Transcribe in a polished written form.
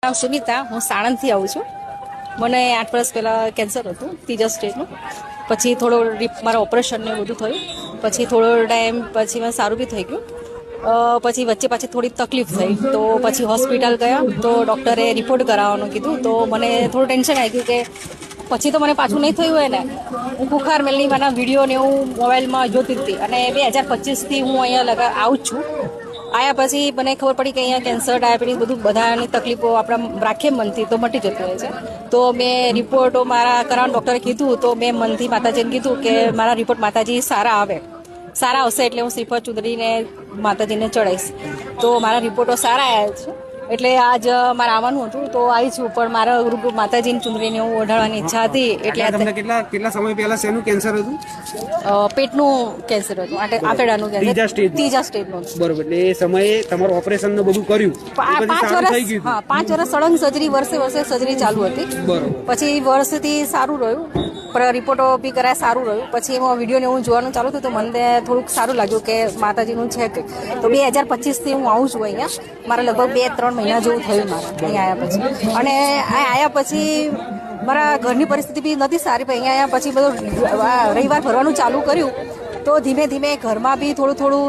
નામ સુમિતા, હું સાણંદથી આવું છું. મને 8 વર્ષ પહેલાં કેન્સર હતું, ત્રીજા સ્ટેજનું. પછી થોડો મારા ઓપરેશન ને બધું થયું. પછી થોડો ટાઈમ પછી મને સારું બી થઈ ગયું. પછી વચ્ચે પાછી થોડી તકલીફ થઈ, તો પછી હોસ્પિટલ ગયા તો ડૉક્ટરે રિપોર્ટ કરાવવાનું કીધું. તો મને થોડું ટેન્શન આવી ગયું કે પછી તો મને પાછું નહીં થયું હોય ને. હું ખુખાર મેલની મારા વિડીયો ને હું મોબાઈલમાં જોતી હતી, અને 2025થી હું અહીંયા આવું જ છું. આયા પછી મને ખબર પડી કે અહીંયા કેન્સર, ડાયાબિટીસ બધું બધાની તકલીફો આપણા રાખીએ મનથી તો મટી જતું હોય છે. તો મેં રિપોર્ટો મારા કરાવવાનું ડૉક્ટરે કીધું, તો મેં મનથી માતાજીને કીધું કે મારા રિપોર્ટ માતાજી સારા આવશે એટલે હું શ્રીફળ ચૂંદડીને માતાજીને ચડાવીશ. તો મારા રિપોર્ટો સારા આવ્યા છે, એટલે આજ મારે આવવાનું હતું તો આવી છું. પણ મારા માતાજીની ચૂંદડીને હું ઓઢાડવાની ઈચ્છા હતી. એટલે તમને કેટલા સમય પહેલા શેનું કેન્સર હતું? પેટનું કેન્સર હતું, આંતરડાનું કેન્સર, ત્રીજા સ્ટેજનું. બરોબર. એટલે એ સમયે તમારું ઓપરેશન ને બધું કર્યું? 5 વર્ષ સળંગ સર્જરી, વર્ષે સર્જરી ચાલુ હતી. બરોબર. પછી વર્ષથી સારું રહ્યું, પણ રિપોર્ટો બી કરાય સારું રહ્યું. પછી એમાં વિડીયો ને હું જોવાનું ચાલુ થયું તો મને થોડુંક સારું લાગ્યું કે માતાજીનું છે કે. તો 2025થી હું આવું છું અહીંયા. મારે લગભગ 2-3 મહિના જેવું થયું મારે અહીંયા આવ્યા પછી. અને આવ્યા પછી મારા ઘરની પરિસ્થિતિ બી નથી સારી, પણ અહીંયા આવ્યા પછી બધું રવિવાર ભરવાનું ચાલુ કર્યું. તો ધીમે ધીમે ઘરમાં બી થોડું